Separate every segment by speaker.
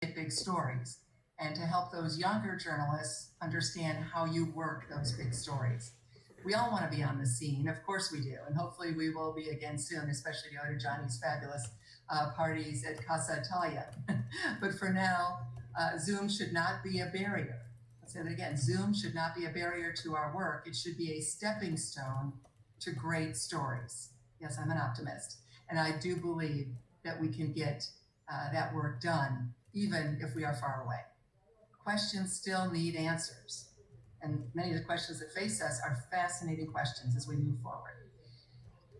Speaker 1: get big stories and to help those younger journalists understand how you work those big stories. We all want to be on the scene, of course we do, and hopefully we will be again soon, especially to go to Johnny's fabulous parties at Casa Italia. But for now, Zoom should not be a barrier. I'll say that again, Zoom should not be a barrier to our work. It should be a stepping stone to great stories. Yes, I'm an optimist, and I do believe that we can get that work done, even if we are far away. Questions still need answers, and many of the questions that face us are fascinating questions as we move forward.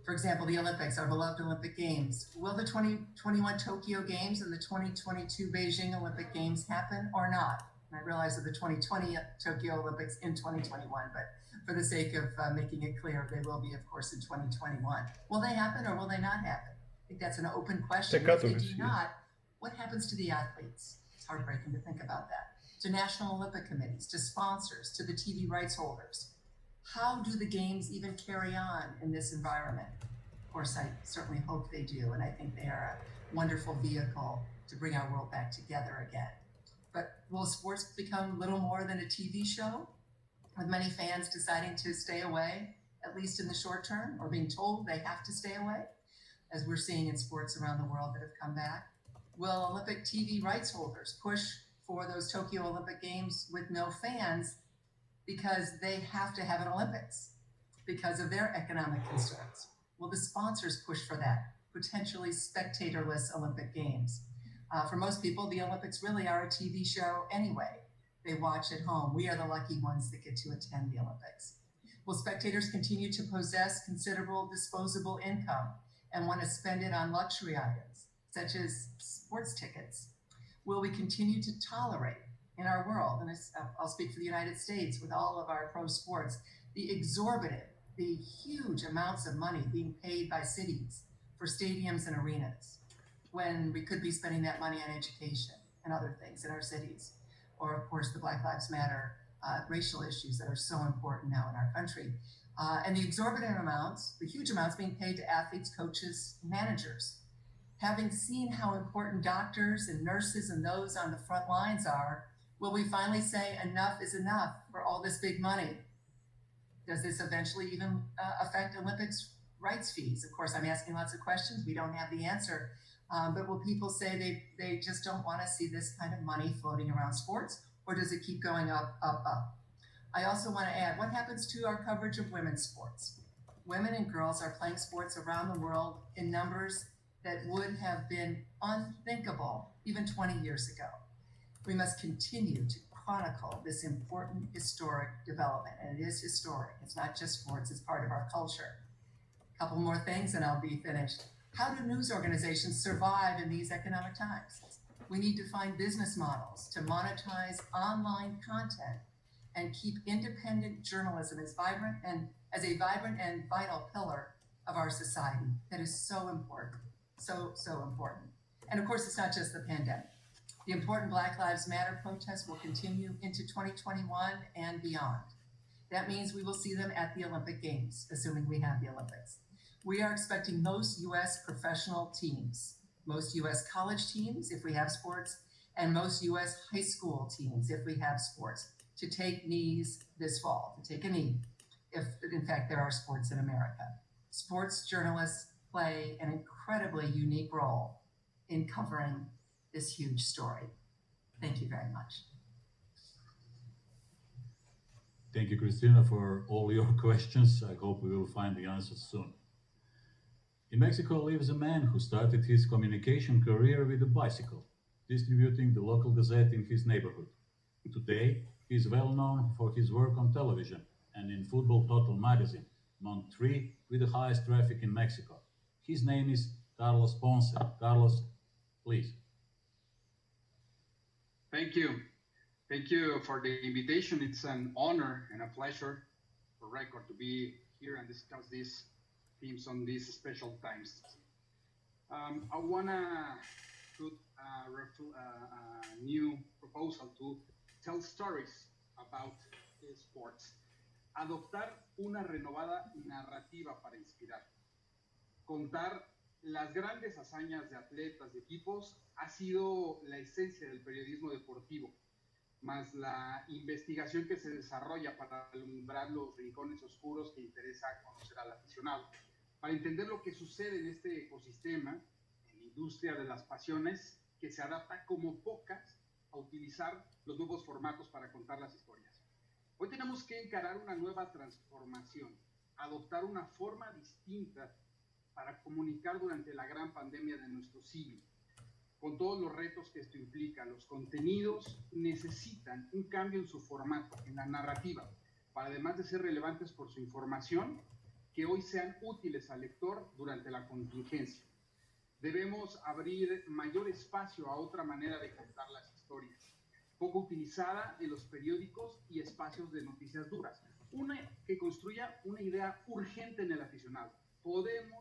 Speaker 1: For example, the Olympics, our beloved Olympic Games. Will the 2021 Tokyo Games and the 2022 Beijing Olympic Games happen or not? And I realize that the 2020 Tokyo Olympics in 2021, but for the sake of making it clear, they will be, of course, in 2021. Will they happen or will they not happen? I think that's an open question. If they do not, what happens to the athletes? It's heartbreaking to think about that. To national Olympic committees, to sponsors, to the TV rights holders. How do the games even carry on in this environment? Of course, I certainly hope they do, and I think they are a wonderful vehicle to bring our world back together again. But will sports become little more than a TV show, with many fans deciding to stay away, at least in the short term, or being told they have to stay away, as we're seeing in sports around the world that have come back? Will Olympic TV rights holders push for those Tokyo Olympic Games with no fans because they have to have an Olympics because of their economic concerns? Will the sponsors push for that, potentially spectatorless Olympic Games? For most people, the Olympics really are a TV show anyway. They watch at home. We are the lucky ones that get to attend the Olympics. Will spectators continue to possess considerable disposable income and want to spend it on luxury items, such as sports tickets? Will we continue to tolerate in our world, and I'll speak for the United States with all of our pro sports, the exorbitant, the huge amounts of money being paid by cities for stadiums and arenas, when we could be spending that money on education and other things in our cities? Or, of course, the Black Lives Matter racial issues that are so important now in our country. And the exorbitant amounts, the huge amounts being paid to athletes, coaches, managers. Having seen how important doctors and nurses and those on the front lines are, will we finally say enough is enough for all this big money? Does this eventually even affect Olympics rights fees? Of course, I'm asking lots of questions. We don't have the answer. But will people say they just don't want to see this kind of money floating around sports? Or does it keep going up, up, up? I also want to add, what happens to our coverage of women's sports? Women and girls are playing sports around the world in numbers that would have been unthinkable even 20 years ago. We must continue to chronicle this important historic development, and it is historic. It's not just sports, it's part of our culture. A couple more things and I'll be finished. How do news organizations survive in these economic times? We need to find business models to monetize online content and keep independent journalism as a vibrant and vital pillar of our society. That is so important, so important. And of course, it's not just the pandemic. The important Black Lives Matter protests will continue into 2021 and beyond. That means we will see them at the Olympic Games, assuming we have the Olympics. We are expecting most U.S. professional teams, most U.S. college teams, if we have sports, and most U.S. high school teams, if we have sports, to take knees this fall, to take a knee, if in fact there are sports in America. Sports journalists play an incredibly unique role in covering this huge story. Thank you very much.
Speaker 2: Thank you, Christina, for all your questions. I hope we will find the answers soon. In Mexico lives a man who started his communication career with a bicycle, distributing the local gazette in his neighborhood. Today, he is well known for his work on television and in Football Total magazine, among three with the highest traffic in Mexico. His name is Carlos Ponce. Carlos, please.
Speaker 3: Thank you. Thank you for the invitation. It's an honor and a pleasure for Record to be here and discuss these themes on these special times. I want to put a new proposal to tell stories about sports. Adoptar una renovada narrativa para inspirar. Contar las grandes hazañas de atletas, de equipos, ha sido la esencia del periodismo deportivo, más la investigación que se desarrolla para alumbrar los rincones oscuros que interesa conocer al aficionado. Para entender lo que sucede en este ecosistema, en la industria de las pasiones, que se adapta como pocas a utilizar los nuevos formatos para contar las historias. Hoy tenemos que encarar una nueva transformación, adoptar una forma distinta para comunicar durante la gran pandemia de nuestro siglo. Con todos los retos que esto implica, los contenidos necesitan un cambio en su formato, en la narrativa, para además de ser relevantes por su información, que hoy sean útiles al lector durante la contingencia. Debemos abrir mayor espacio a otra manera de contar las historias, poco utilizada en los periódicos y espacios de noticias duras. Una que construya una idea urgente en el aficionado. Podemos